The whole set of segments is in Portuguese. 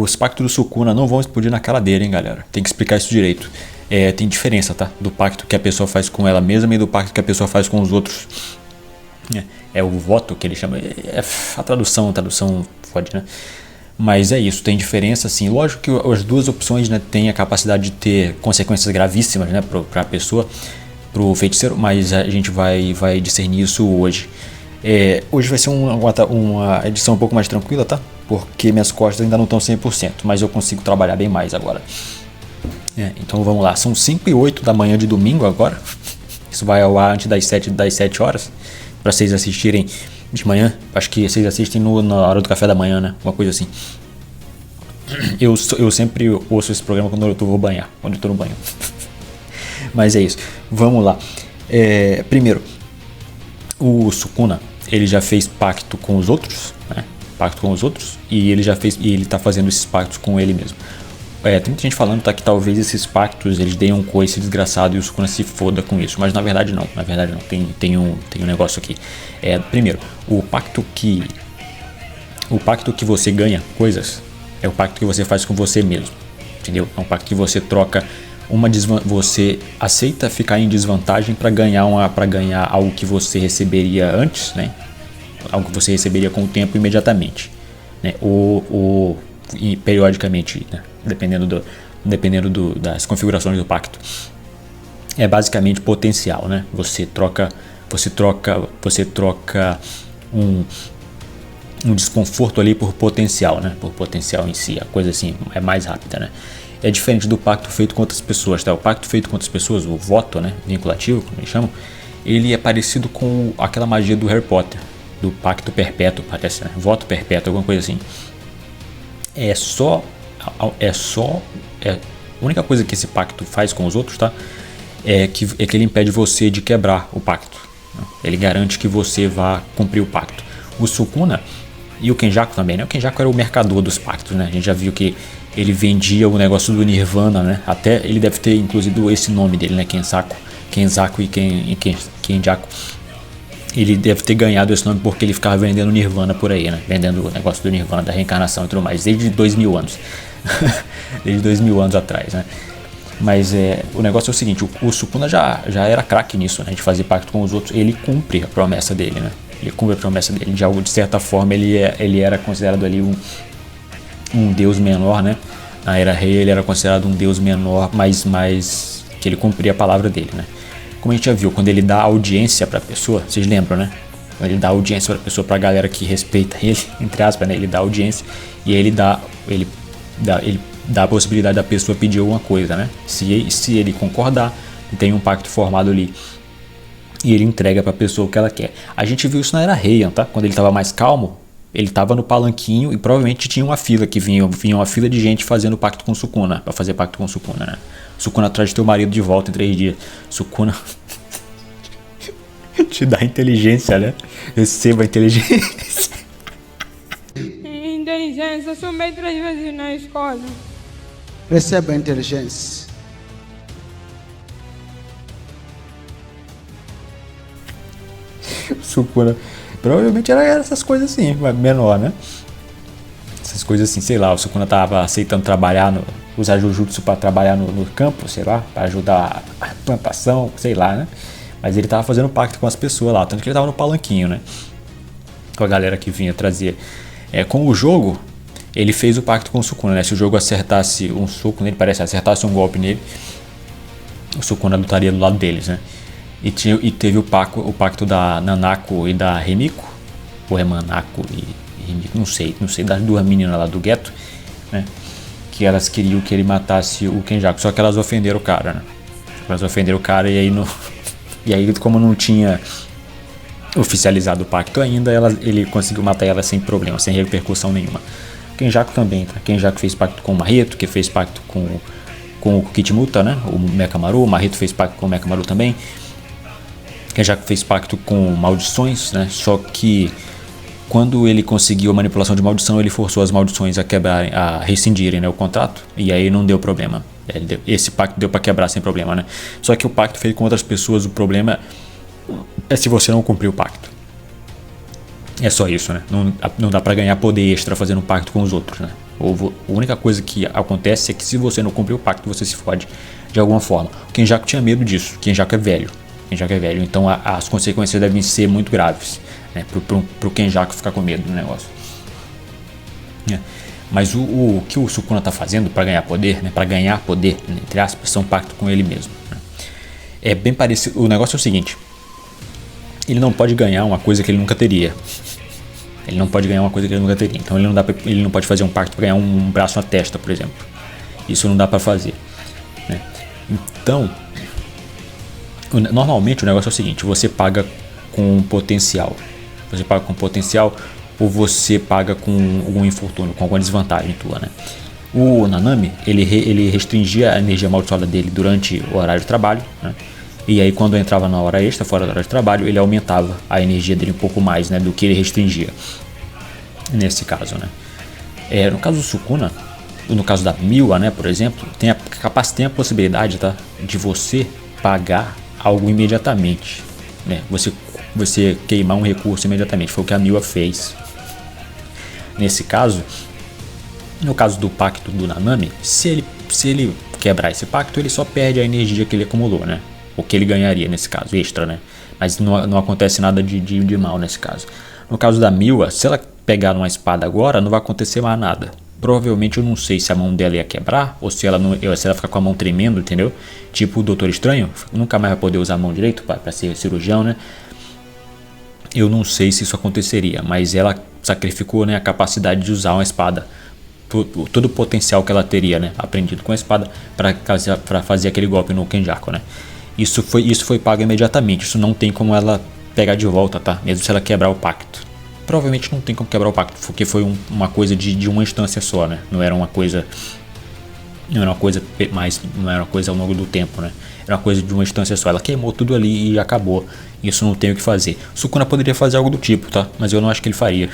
Os pactos do Sukuna não vão explodir na cara dele, hein, galera. Tem que explicar isso direito. Tem diferença, tá? Do pacto que a pessoa faz com ela mesma e do pacto que a pessoa faz com os outros. É o voto que ele chama. A tradução fode, né? Mas é isso, tem diferença, sim. Lógico que as duas opções, né, têm a capacidade de ter consequências gravíssimas, né, para a pessoa, para o feiticeiro, mas a gente vai discernir isso hoje. Hoje vai ser uma edição um pouco mais tranquila, tá? Porque minhas costas ainda não estão 100%, mas eu consigo trabalhar bem mais agora. Então vamos lá, são 5h08 da manhã de domingo agora. Isso vai ao ar antes das 7 horas, para vocês assistirem de manhã. Acho que vocês assistem na hora do café da manhã, né? Uma coisa assim. Eu sempre ouço esse programa quando eu vou banhar, quando eu tô no banho. Mas é isso, vamos lá. Primeiro, o Sukuna, ele já fez pacto com os outros, né? Pacto com os outros, e ele tá fazendo esses pactos com ele mesmo. Tem muita gente falando, tá, que talvez esses pactos eles deem um coice desgraçado e o Sukuna se foda com isso, mas na verdade não, tem um negócio aqui. Primeiro, o pacto que você ganha coisas é o pacto que você faz com você mesmo, entendeu? É um pacto que você troca você aceita ficar em desvantagem para ganhar algo que você receberia antes, né? Algo que você receberia com o tempo imediatamente, né? Ou periodicamente, né? Dependendo das configurações do pacto. É basicamente potencial, né? Você troca um desconforto ali por potencial, né? Por potencial em si, a coisa assim é mais rápida, né? É diferente do pacto feito com outras pessoas, tá? O pacto feito com outras pessoas, o voto, né? Vinculativo, como eles chamam, ele é parecido com aquela magia do Harry Potter, do pacto perpétuo, parece, né? Voto perpétuo, alguma coisa assim. A única coisa que esse pacto faz com os outros, tá? É que ele impede você de quebrar o pacto, né? Ele garante que você vá cumprir o pacto. O Sukuna e o Kenjaku também, né? O Kenjaku era o mercador dos pactos, né? A gente já viu que ele vendia o negócio do Nirvana, né? Até ele deve ter inclusive esse nome dele, né? Kenzaku e Kenjaku. Ele deve ter ganhado esse nome porque ele ficava vendendo Nirvana por aí, né? Vendendo o negócio do Nirvana, da reencarnação e tudo mais, desde 2000 anos. Desde 2000 anos atrás, né? Mas o negócio é o seguinte, o Sukuna já era craque nisso, né? De fazer pacto com os outros. Ele cumpre a promessa dele, né? Ele cumpre a promessa dele. De certa forma, ele era considerado ali um deus menor, né? Na Era Rei ele era considerado um deus menor, mas que ele cumpria a palavra dele, né? Como a gente já viu, quando ele dá audiência pra pessoa, vocês lembram, né? Quando ele dá audiência pra pessoa, pra galera que respeita ele, entre aspas, né? Ele dá audiência e aí ele dá a possibilidade da pessoa pedir alguma coisa, né? Se ele concordar, tem um pacto formado ali e ele entrega pra pessoa o que ela quer. A gente viu isso na Era Heian, tá? Quando ele tava mais calmo, ele tava no palanquinho e provavelmente tinha uma fila que vinha uma fila de gente fazendo pacto com o Sukuna, pra fazer pacto com o Sukuna, né? Sukuna atrás de teu marido de volta em 3 dias. Sukuna te dá inteligência, né? Receba inteligência. Inteligência, eu sumei 3 vezes na escola. Receba a inteligência. Sukuna provavelmente era essas coisas assim, menor, né? Essas coisas assim, sei lá, o Sukuna tava aceitando usar Jujutsu para trabalhar no campo, sei lá, para ajudar a plantação, sei lá, né? Mas ele tava fazendo pacto com as pessoas lá, tanto que ele tava no palanquinho, né? Com a galera que vinha trazer. Com o jogo, ele fez o pacto com o Sukuna, né? Se o jogo acertasse um soco nele, acertasse um golpe nele, o Sukuna lutaria do lado deles, né? E teve o pacto da Nanako e da Remiko, ou é Manako e Remiko, não sei, das duas meninas lá do gueto, né? Que elas queriam que ele matasse o Kenjaku, só que elas ofenderam o cara, né? E aí como não tinha oficializado o pacto ainda, ele conseguiu matar ela sem problema, sem repercussão nenhuma. Kenjaku também, tá? Kenjaku fez pacto com o Mahito, que fez pacto com o Kichimuta, né? O Mekamaru, o Mahito fez pacto com o Mekamaru também. Kenjaku fez pacto com maldições, né? Só que quando ele conseguiu a manipulação de maldição, ele forçou as maldições a rescindirem, né, o contrato, e aí não deu problema. Esse pacto deu para quebrar sem problema, né? Só que o pacto feito com outras pessoas, o problema é se você não cumprir o pacto. É só isso, né? Não dá para ganhar poder extra fazendo um pacto com os outros, né? A única coisa que acontece é que se você não cumprir o pacto, você se fode de alguma forma. O Kenjaku tinha medo disso. O Kenjaku é velho. Então as consequências devem ser muito graves, né, pro Kenjaku ficar com medo do negócio. Mas o que o Sukuna está fazendo para ganhar poder, né, entre aspas, são um pacto com ele mesmo, né. É bem parecido. O negócio é o seguinte: ele não pode ganhar uma coisa que ele nunca teria. Então ele não pode fazer um pacto para ganhar um braço na testa, por exemplo. Isso não dá para fazer, né? Então, normalmente o negócio é o seguinte: você paga com potencial. Ou você paga com algum infortúnio, com alguma desvantagem tua, né? O Nanami, ele restringia a energia amaldiçoada dele durante o horário de trabalho, né? E aí quando entrava na hora extra, fora da hora de trabalho, ele aumentava a energia dele um pouco mais, né, do que ele restringia. Nesse caso, né? No caso do Sukuna, no caso da Miwa, né, por exemplo, tem a possibilidade, tá, de você pagar algo imediatamente, né? Você queimar um recurso imediatamente. Foi o que a Miwa fez. Nesse caso, no caso do pacto do Nanami, se ele quebrar esse pacto, ele só perde a energia que ele acumulou, né? O que ele ganharia nesse caso, extra, né? Mas não acontece nada de mal nesse caso. No caso da Miwa, se ela pegar uma espada agora, não vai acontecer mais nada. Provavelmente eu não sei se a mão dela ia quebrar ou se ela ficar com a mão tremendo, entendeu? Tipo o Doutor Estranho, nunca mais vai poder usar a mão direito para ser cirurgião, né? Eu não sei se isso aconteceria, mas ela sacrificou, né, a capacidade de usar uma espada, todo o potencial que ela teria, né, aprendido com a espada para fazer aquele golpe no Kenjaku, né? Isso foi pago imediatamente. Isso não tem como ela pegar de volta, tá? Mesmo se ela quebrar o pacto. Provavelmente não tem como quebrar o pacto, porque foi uma coisa de uma instância só, né? Não era uma coisa ao longo do tempo, né? Era uma coisa de uma instância só. Ela queimou tudo ali e acabou. Isso não tem o que fazer. O Sukuna poderia fazer algo do tipo, tá? Mas eu não acho que ele faria.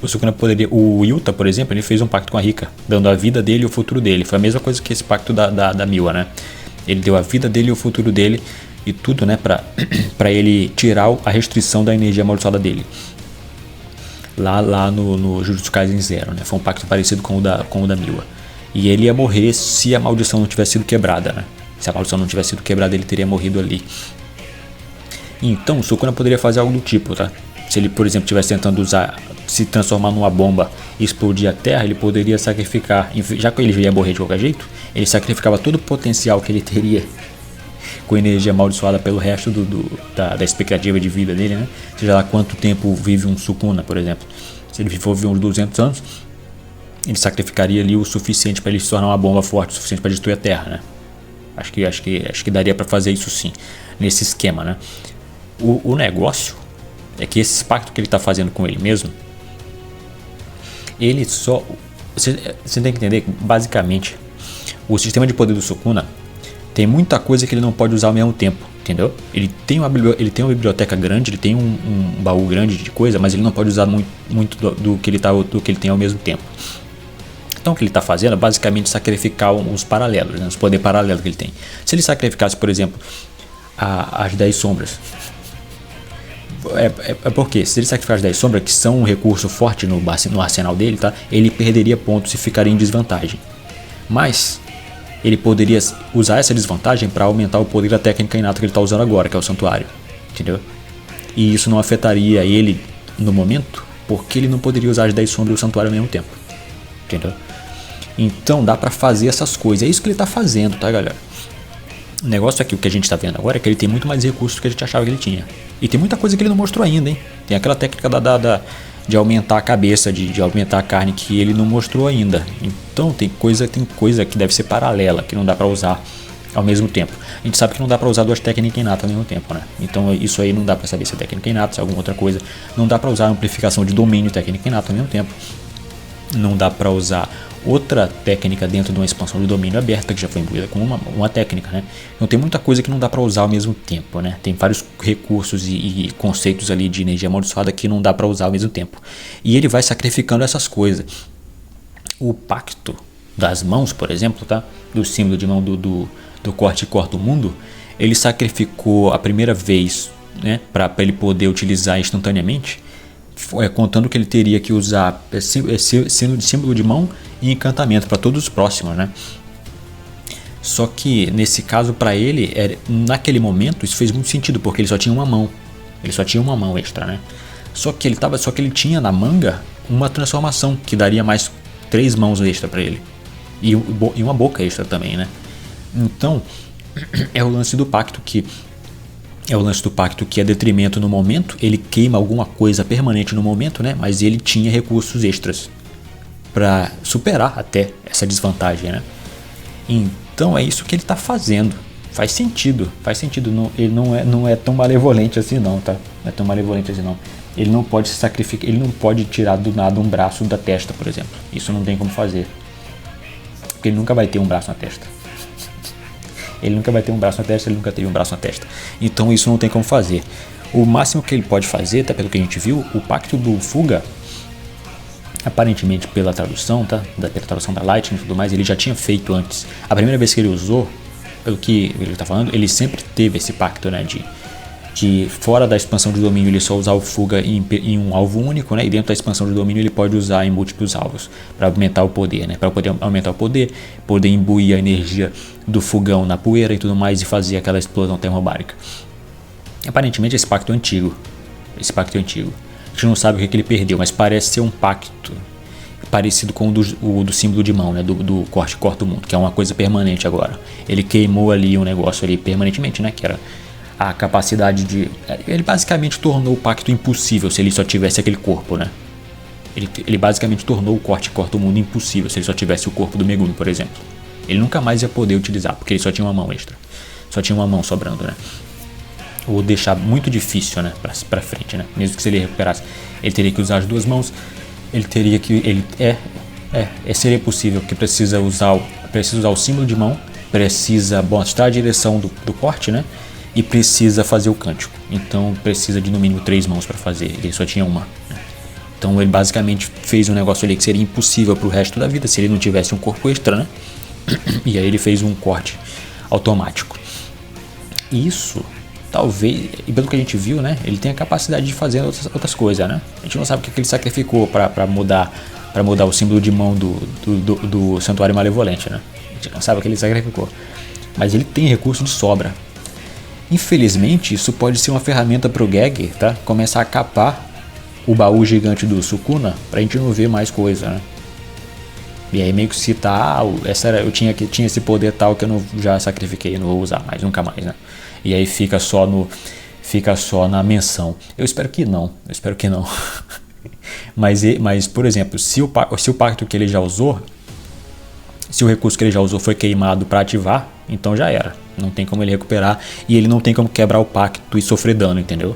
O Sukuna poderia. O Yuta, por exemplo, ele fez um pacto com a Rika, dando a vida dele e o futuro dele. Foi a mesma coisa que esse pacto da Miwa, né? Ele deu a vida dele e o futuro dele e tudo, né, pra ele tirar a restrição da energia amaldiçoada dele. Lá no Jujutsu Kaisen Zero, né? Foi um pacto parecido com o da Miwa. E ele ia morrer se a maldição não tivesse sido quebrada, né? Se a maldição não tivesse sido quebrada, ele teria morrido ali. Então o Sukuna poderia fazer algo do tipo, tá? Se ele, por exemplo, estivesse tentando se transformar numa bomba e explodir a Terra, ele poderia sacrificar, já que ele ia morrer de qualquer jeito, ele sacrificava todo o potencial que ele teria com energia amaldiçoada pelo resto da expectativa de vida dele, né? Seja lá quanto tempo vive um Sukuna, por exemplo. Se ele for viver uns 200 anos, ele sacrificaria ali o suficiente para ele se tornar uma bomba forte, o suficiente para destruir a Terra, né? Acho que daria para fazer isso sim, nesse esquema, né? O negócio é que esse pacto que ele está fazendo com ele mesmo, ele só... Você tem que entender que, basicamente, o sistema de poder do Sukuna tem muita coisa que ele não pode usar ao mesmo tempo, entendeu? Ele tem uma biblioteca grande, ele tem um baú grande de coisa, mas ele não pode usar muito do que ele tem ao mesmo tempo. Então o que ele está fazendo é basicamente sacrificar os paralelos, né, os poderes paralelos que ele tem. Se ele sacrificasse, por exemplo, as 10 sombras, porque se ele sacrificar as 10 sombras, que são um recurso forte no arsenal dele, tá? Ele perderia pontos e ficaria em desvantagem. Mas ele poderia usar essa desvantagem para aumentar o poder da técnica inata que ele está usando agora, que é o santuário, entendeu? E isso não afetaria ele no momento, porque ele não poderia usar as 10 sombras e o santuário ao mesmo tempo, entendeu? Então dá pra fazer essas coisas. É isso que ele tá fazendo, tá, galera? O negócio aqui, o que a gente tá vendo agora, é que ele tem muito mais recursos do que a gente achava que ele tinha. E tem muita coisa que ele não mostrou ainda, hein? Tem aquela técnica de aumentar a cabeça, de aumentar a carne, que ele não mostrou ainda. Então tem coisa que deve ser paralela, que não dá pra usar ao mesmo tempo. A gente sabe que não dá pra usar duas técnicas inatas ao mesmo tempo, né? Então isso aí não dá pra saber se é técnica inata, se é alguma outra coisa. Não dá pra usar amplificação de domínio técnica inata ao mesmo tempo. Não dá pra usar outra técnica dentro de uma expansão de domínio aberta, que já foi imbuída com uma técnica, né? Então tem muita coisa que não dá para usar ao mesmo tempo, né? Tem vários recursos e conceitos ali de energia amaldiçoada que não dá para usar ao mesmo tempo. E ele vai sacrificando essas coisas. O pacto das mãos, por exemplo, tá? Do símbolo de mão do corte e corta o mundo, ele sacrificou a primeira vez, né? Para ele poder utilizar instantaneamente, contando que ele teria que usar símbolo de mão e encantamento para todos os próximos, né? Só que nesse caso para ele, naquele momento isso fez muito sentido, porque ele só tinha uma mão. Ele só tinha uma mão extra, né? Só que ele tinha na manga uma transformação que daria mais 3 mãos extra para ele. E uma boca extra também, né? Então, é o lance do pacto que é detrimento no momento. Ele queima alguma coisa permanente no momento, né? Mas ele tinha recursos extras para superar até essa desvantagem, né? Então é isso que ele está fazendo. Faz sentido. Ele não é tão malevolente assim não, tá? Não é tão malevolente assim não. Ele não pode se sacrificar, ele não pode tirar do nada um braço da testa, por exemplo. Isso não tem como fazer. Porque ele nunca vai ter um braço na testa. Ele nunca vai ter um braço na testa, ele nunca teve um braço na testa. Então isso não tem como fazer. O máximo que ele pode fazer, até pelo que a gente viu, o pacto do Fuga, aparentemente pela tradução, tá? Pela tradução da Lightning e tudo mais, ele já tinha feito antes. A primeira vez que ele usou, pelo que ele está falando, ele sempre teve esse pacto, né? De fora da expansão de domínio ele só usar o Fuga em um alvo único, né? E dentro da expansão de domínio ele pode usar em múltiplos alvos para aumentar o poder, né? Para poder aumentar o poder imbuir a energia do fogão na poeira e tudo mais e fazer aquela explosão termobárica. Aparentemente esse pacto é antigo. A gente não sabe o que ele perdeu, mas parece ser um pacto parecido com o do símbolo de mão, né? Do corta o mundo, que é uma coisa permanente agora. Ele queimou ali um negócio ali permanentemente, né? Que era a capacidade de... Ele basicamente tornou o pacto impossível se ele só tivesse aquele corpo, né? Ele basicamente tornou o corta o mundo impossível se ele só tivesse o corpo do Megumi, por exemplo. Ele nunca mais ia poder utilizar, porque ele só tinha uma mão extra. Só tinha uma mão sobrando, né? Ou deixar muito difícil, né? Pra frente, né? Mesmo que se ele recuperasse, ele teria que usar as 2 mãos. Ele teria que... seria possível, porque precisa usar o símbolo de mão, precisa mostrar a direção do corte, né? E precisa fazer o cântico. Então precisa de no mínimo 3 mãos para fazer. Ele só tinha uma, né? Então ele basicamente fez um negócio ali que seria impossível pro resto da vida se ele não tivesse um corpo extra, né? E aí ele fez um corte automático. Isso, talvez, e pelo que a gente viu, né? Ele tem a capacidade de fazer outras coisas, né? A gente não sabe o que ele sacrificou para mudar o símbolo de mão do Santuário Malevolente, né? A gente não sabe o que ele sacrificou. Mas ele tem recurso de sobra. Infelizmente, isso pode ser uma ferramenta para o Geg, tá? Começar a capar o baú gigante do Sukuna pra gente não ver mais coisa, né? E aí meio que citar, eu tinha esse poder tal que eu não, já sacrifiquei, não vou usar mais, nunca mais, né? E aí fica só na menção. Eu espero que não. Mas, por exemplo, se o pacto que ele já usou, se o recurso que ele já usou foi queimado para ativar, então já era. Não tem como ele recuperar e ele não tem como quebrar o pacto e sofrer dano, entendeu?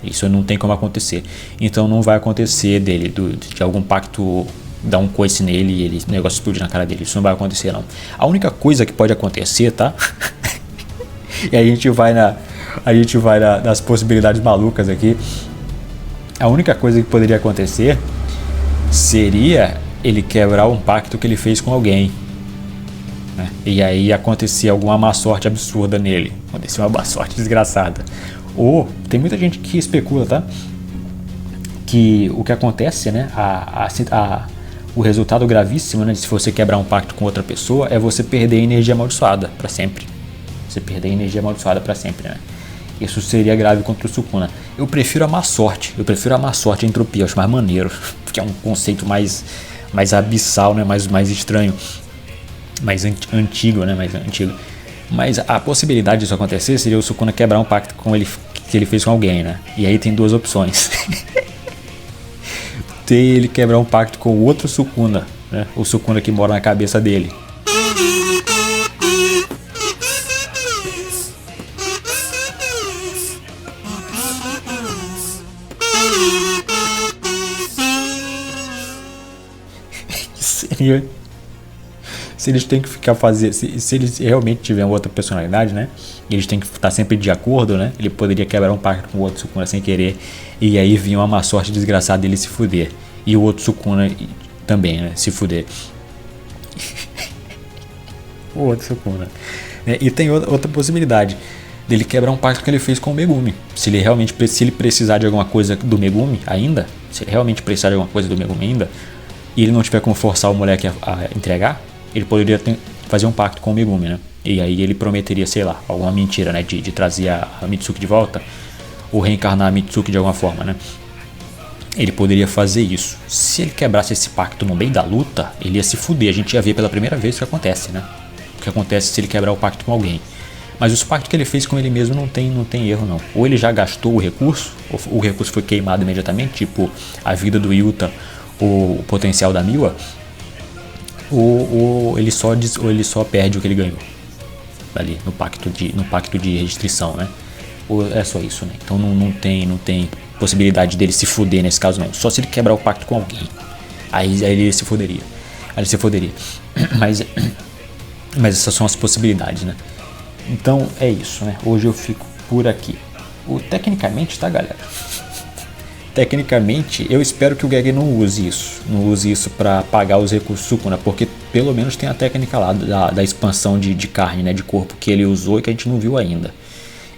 Isso não tem como acontecer. Então não vai acontecer de algum pacto dar um coice nele e o negócio explodir na cara dele. Isso não vai acontecer, não. A única coisa que pode acontecer, tá? E a gente vai nas possibilidades malucas aqui. A única coisa que poderia acontecer seria ele quebrar um pacto que ele fez com alguém, né? E aí acontecer alguma má sorte absurda nele. Acontecer uma má sorte desgraçada. Ou tem muita gente que especula, tá? Que o que acontece, né? O resultado gravíssimo, né? Se você quebrar um pacto com outra pessoa é você perder a energia amaldiçoada para sempre. Você perder a energia amaldiçoada para sempre, né? Isso seria grave contra o Sukuna. Eu prefiro a má sorte. A entropia. Eu acho mais maneiro. Porque é um conceito mais abissal, né? Mais estranho. Mais antigo, né? Mas a possibilidade disso acontecer seria o Sukuna quebrar um pacto que ele fez com alguém, né? E aí tem 2 opções. Ter ele quebrar um pacto com o outro Sukuna, né? O Sukuna que mora na cabeça dele. Se eles têm que se eles realmente tiverem outra personalidade, né? Eles têm que estar sempre de acordo, né? Ele poderia quebrar um pacto com o outro Sukuna sem querer e aí vinha uma má sorte desgraçada dele se fuder e o outro Sukuna também, né? Se fuder. O outro Sukuna, né? E tem outra possibilidade dele quebrar um pacto que ele fez com o Megumi. Se ele precisar de alguma coisa do Megumi ainda, Se ele realmente precisar de alguma coisa do Megumi ainda, e ele não tiver como forçar o moleque a entregar, ele poderia fazer um pacto com o Megumi, né? E aí ele prometeria, sei lá, alguma mentira, né? De trazer a Mitsuki de volta, ou reencarnar a Mitsuki de alguma forma, né? Ele poderia fazer isso. Se ele quebrasse esse pacto no meio da luta, ele ia se fuder. A gente ia ver pela primeira vez o que acontece, né? O que acontece se ele quebrar o pacto com alguém. Mas os pactos que ele fez com ele mesmo não tem erro, não. Ou ele já gastou o recurso, ou o recurso foi queimado imediatamente, tipo a vida do Yuta, o potencial da Miwa, ou ele só perde o que ele ganhou ali no pacto de restrição, né? Ou é só isso, né? Então não tem possibilidade dele se fuder nesse caso, não. Só se ele quebrar o pacto com alguém. Aí ele se fuderia. Mas essas são as possibilidades, né? Então é isso, né? Hoje eu fico por aqui. Tecnicamente, tá, galera? Tecnicamente, eu espero que o Gege não use isso para pagar os recursos Sukuna, porque pelo menos tem a técnica lá da expansão de carne, né, de corpo que ele usou e que a gente não viu ainda.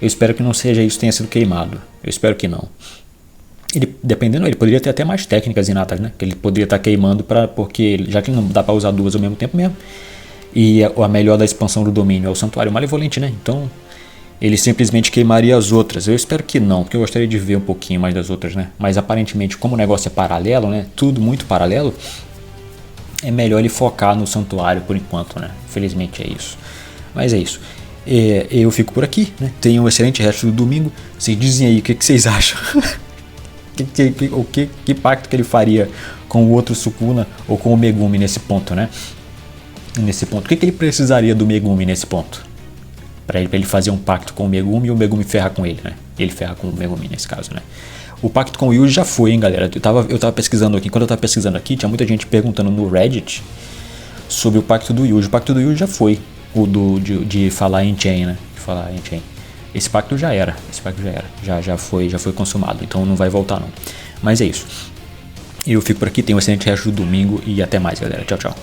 Eu espero que não seja isso, tenha sido queimado. Eu espero que não. Ele poderia ter até mais técnicas inatas, né? Que ele poderia estar queimando porque já que não dá para usar duas ao mesmo tempo mesmo. E a melhor da expansão do domínio é o Santuário Malevolente, né? Então ele simplesmente queimaria as outras. Eu espero que não, porque eu gostaria de ver um pouquinho mais das outras, né? Mas aparentemente, como o negócio é paralelo, né? Tudo muito paralelo, é melhor ele focar no Santuário por enquanto, né? Infelizmente é isso. Mas é isso. Eu fico por aqui, né? Tenham um excelente resto do domingo. Vocês dizem aí o que vocês acham. Que pacto que ele faria com o outro Sukuna ou com o Megumi nesse ponto, né? Nesse ponto. O que ele precisaria do Megumi nesse ponto? Para ele fazer um pacto com o Megumi e o Megumi ferra com ele, né? Ele ferra com o Megumi nesse caso, né? O pacto com o Yuji já foi, hein, galera? Eu tava pesquisando aqui. Quando eu tava pesquisando aqui, tinha muita gente perguntando no Reddit sobre o pacto do Yuji. O pacto do Yuji já foi. O de falar em Chain, né? De falar em Chain. Esse pacto já era. Já foi consumado. Então não vai voltar, não. Mas é isso. Eu fico por aqui. Tenho um excelente resto do domingo. E até mais, galera. Tchau, tchau.